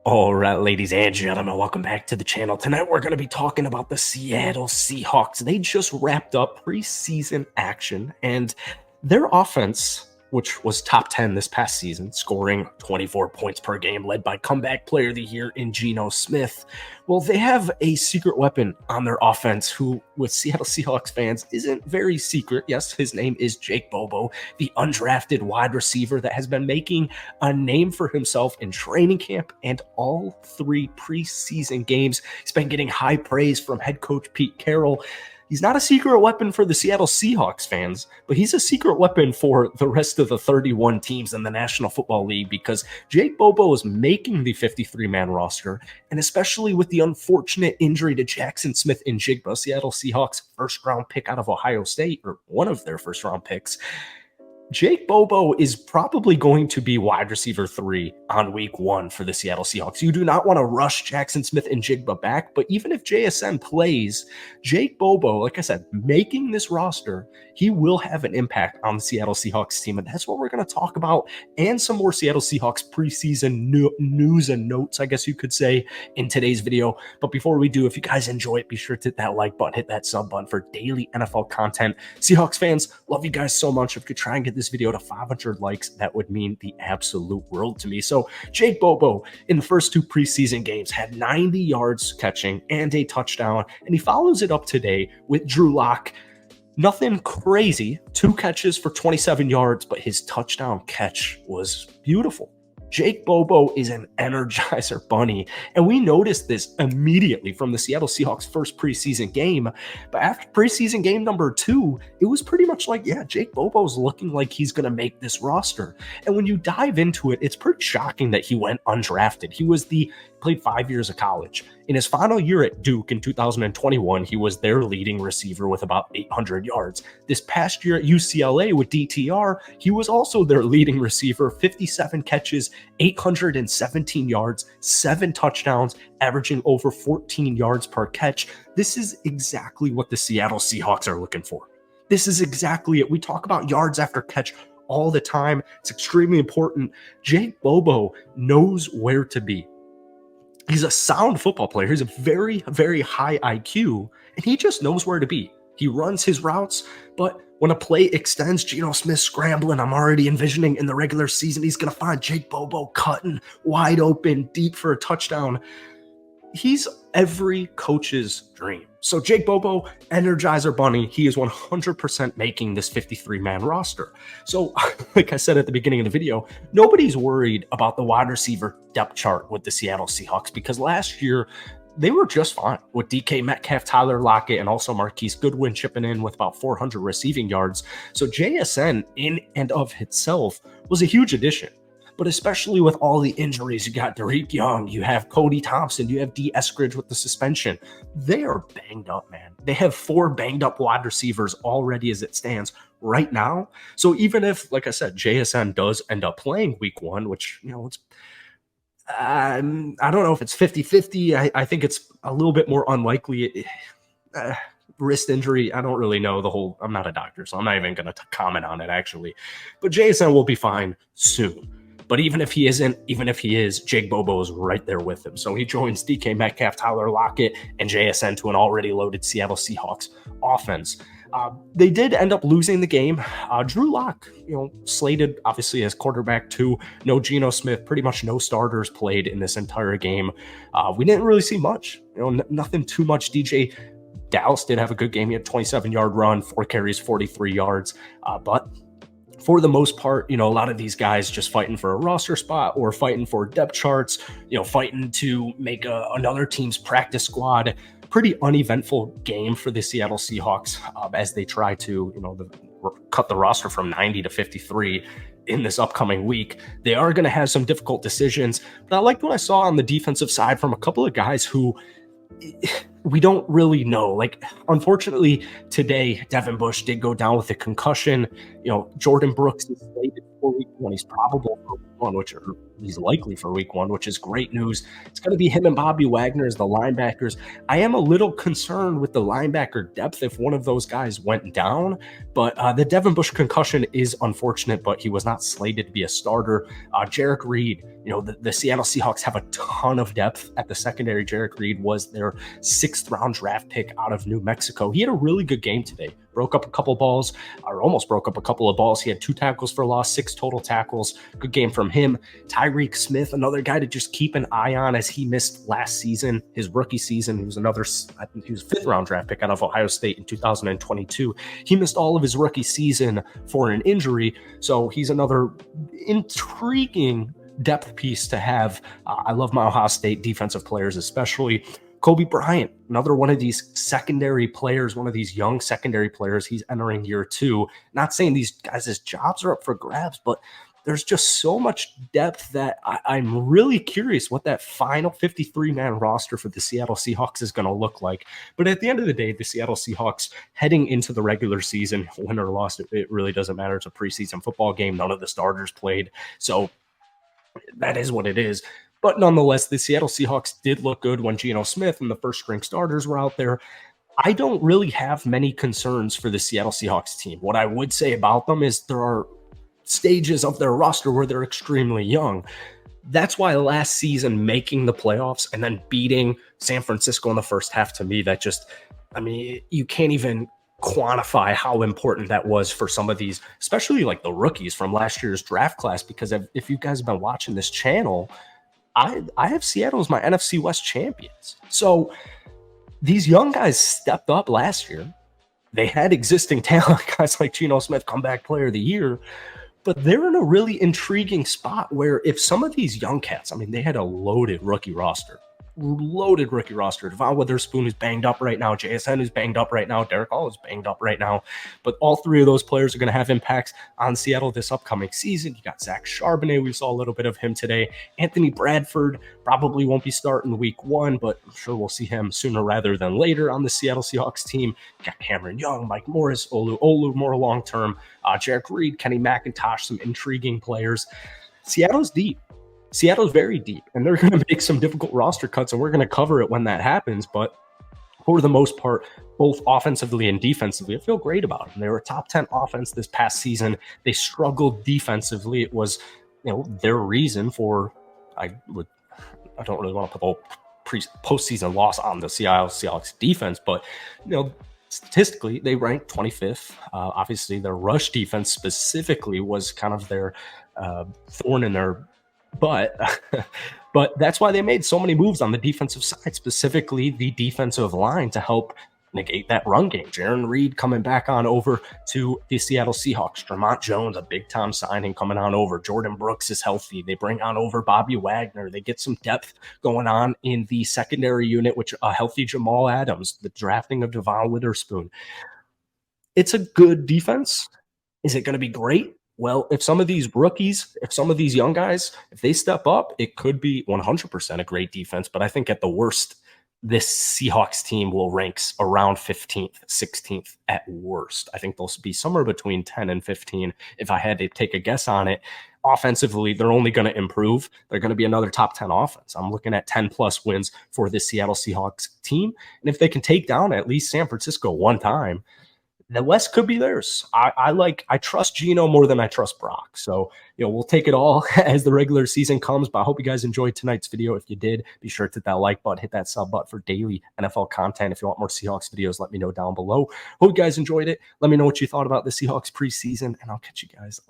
All right, ladies and gentlemen, welcome back to the channel. Tonight, we're going to be talking about the Seattle Seahawks. They just wrapped up preseason action, and their offense, which was top 10 this past season, scoring 24 points per game, led by comeback player of the year in Geno Smith. Well, they have a secret weapon on their offense who, with Seattle Seahawks fans, isn't very secret. Yes, his name is Jake Bobo, the undrafted wide receiver that has been making a name for himself in training camp and all three preseason games. He's been getting high praise from head coach Pete Carroll. He's not a secret weapon for the Seattle Seahawks fans, but he's a secret weapon for the rest of the 31 teams in the National Football League because Jake Bobo is making the 53-man roster, and especially with the unfortunate injury to Jackson Smith-Njigba, Seattle Seahawks first-round pick out of Ohio State, or one of their first-round picks, Jake Bobo is probably going to be wide receiver 3 on week 1 for the Seattle Seahawks. You do not want to rush Jackson Smith-Njigba back, but even if JSN plays, Jake Bobo, like I said, making this roster, he will have an impact on the Seattle Seahawks team, and that's what we're going to talk about, and some more Seattle Seahawks preseason news and notes, I guess you could say, in today's video. But before we do, if you guys enjoy it, be sure to hit that like button, hit that sub button for daily NFL content. Seahawks fans, love you guys so much. If you could try and get this video to 500 likes, that would mean the absolute world to me. So Jake Bobo in the first 2 preseason games had 90 yards catching and a touchdown, and he follows it up today with Drew Lock. Nothing crazy, 2 catches for 27 yards, but his touchdown catch was beautiful. Jake Bobo is an energizer bunny, and we noticed this immediately from the Seattle Seahawks' first preseason game. But after preseason game number 2, it was pretty much like, yeah, Jake Bobo's looking like he's going to make this roster. And when you dive into it, it's pretty shocking that he went undrafted. He played 5 years of college. In his final year at Duke in 2021, he was their leading receiver with about 800 yards. This past year at UCLA with DTR, he was also their leading receiver, 57 catches, 817 yards, 7 touchdowns, averaging over 14 yards per catch. This is exactly what the Seattle Seahawks are looking for. This is exactly it. We talk about yards after catch all the time. It's extremely important. Jake Bobo knows where to be. He's a sound football player. He's a very, very high IQ, and he just knows where to be. He runs his routes, but when a play extends, Geno Smith scrambling, I'm already envisioning in the regular season, he's going to find Jake Bobo cutting wide open, deep for a touchdown. He's every coach's dream. So Jake Bobo, Energizer Bunny, he is 100% making this 53-man roster. So like I said at the beginning of the video, nobody's worried about the wide receiver depth chart with the Seattle Seahawks because last year they were just fine with DK Metcalf, Tyler Lockett, and also Marquise Goodwin chipping in with about 400 receiving yards. So JSN in and of itself was a huge addition. But especially with all the injuries, you got Derek Young, you have Cody Thompson, you have D. Eskridge with the suspension. They are banged up, man. They have 4 banged up wide receivers already as it stands right now. So even if, like I said, JSN does end up playing week 1, which, you know, it's I don't know if it's 50-50. I think it's a little bit more unlikely. Wrist injury, I don't really know I'm not a doctor, so I'm not even going to comment on it, actually. But JSN will be fine soon. But even if he isn't, even if he is, Jake Bobo is right there with him. So he joins DK Metcalf, Tyler Lockett, and JSN to an already loaded Seattle Seahawks offense. They did end up losing the game. Drew Lock, slated obviously as quarterback 2. No Geno Smith, pretty much no starters played in this entire game. We didn't really see much, nothing too much. DJ Dallas did have a good game. He had a 27-yard run, 4 carries, 43 yards. But for the most part, a lot of these guys just fighting for a roster spot or fighting for depth charts, fighting to make another team's practice squad. Pretty uneventful game for the Seattle Seahawks as they try to, cut the roster from 90 to 53 in this upcoming week. They are going to have some difficult decisions, but I liked what I saw on the defensive side from a couple of guys who we don't really know. Like, unfortunately, today Devin Bush did go down with a concussion. Jordan Brooks is slated for week one. He's probable for week one, or he's likely for week one, which is great news. It's going to be him and Bobby Wagner as the linebackers. I am a little concerned with the linebacker depth if one of those guys went down, but the Devin Bush concussion is unfortunate, but he was not slated to be a starter. Jarek Reed, the Seattle Seahawks have a ton of depth at the secondary. Jarek Reed was their 6th round draft pick out of New Mexico. He had a really good game today. Broke up a couple balls, or almost broke up a couple of balls. He had 2 tackles for loss, 6 total tackles. Good game from him. Tyreek Smith, another guy to just keep an eye on, as he missed last season, his rookie season. He was I think he was a 5th round draft pick out of Ohio State in 2022. He missed all of his rookie season for an injury. So he's another intriguing depth piece to have. I love my Ohio State defensive players, especially Kobe Bryant, another one of these secondary players, one of these young secondary players. He's entering year 2. Not saying these guys' jobs are up for grabs, but there's just so much depth that I'm really curious what that final 53-man roster for the Seattle Seahawks is going to look like. But at the end of the day, the Seattle Seahawks heading into the regular season, win or lost, it really doesn't matter. It's a preseason football game. None of the starters played. So that is what it is. But nonetheless, the Seattle Seahawks did look good when Geno Smith and the first-string starters were out there. I don't really have many concerns for the Seattle Seahawks team. What I would say about them is there are stages of their roster where they're extremely young. That's why last season making the playoffs and then beating San Francisco in the first half, to me, you can't even quantify how important that was for some of these, especially like the rookies from last year's draft class. Because if you guys have been watching this channel, I have Seattle as my NFC West champions. So these young guys stepped up last year. They had existing talent, guys like Geno Smith, comeback player of the year. But they're in a really intriguing spot where if some of these young cats, they had a loaded rookie roster. Devon Witherspoon is banged up right now. JSN is banged up right now. Derek Hall is banged up right now. But all 3 of those players are going to have impacts on Seattle this upcoming season. You got Zach Charbonnet. We saw a little bit of him today. Anthony Bradford probably won't be starting week 1, but I'm sure we'll see him sooner rather than later on the Seattle Seahawks team. You got Cameron Young, Mike Morris, Olu more long-term. Jarek Reed, Kenny McIntosh, some intriguing players. Seattle's deep. Seattle's very deep, and they're going to make some difficult roster cuts, and we're going to cover it when that happens. But for the most part, both offensively and defensively, I feel great about them. They were a top 10 offense this past season. They struggled defensively. It was, their reason for, I don't really want to put the whole postseason loss on the Seattle Seahawks defense, but, statistically, they ranked 25th. Obviously, their rush defense specifically was kind of their thorn in their butt. But that's why they made so many moves on the defensive side, specifically the defensive line, to help negate that run game. Jaron Reed coming back on over to the Seattle Seahawks. Vermont Jones, a big-time signing, coming on over. Jordan Brooks is healthy. They bring on over Bobby Wagner. They get some depth going on in the secondary unit, which a healthy Jamal Adams, the drafting of Devon Witherspoon. It's a good defense. Is it going to be great? Well, if some of these rookies, if some of these young guys, if they step up, it could be 100% a great defense. But I think at the worst, this Seahawks team will rank around 15th, 16th at worst. I think they'll be somewhere between 10 and 15 if I had to take a guess on it. Offensively, they're only going to improve. They're going to be another top 10 offense. I'm looking at 10-plus wins for this Seattle Seahawks team. And if they can take down at least San Francisco one time, the West could be theirs. I trust Geno more than I trust Brock. So, we'll take it all as the regular season comes. But I hope you guys enjoyed tonight's video. If you did, be sure to hit that like button, hit that sub button for daily NFL content. If you want more Seahawks videos, let me know down below. Hope you guys enjoyed it. Let me know what you thought about the Seahawks preseason, and I'll catch you guys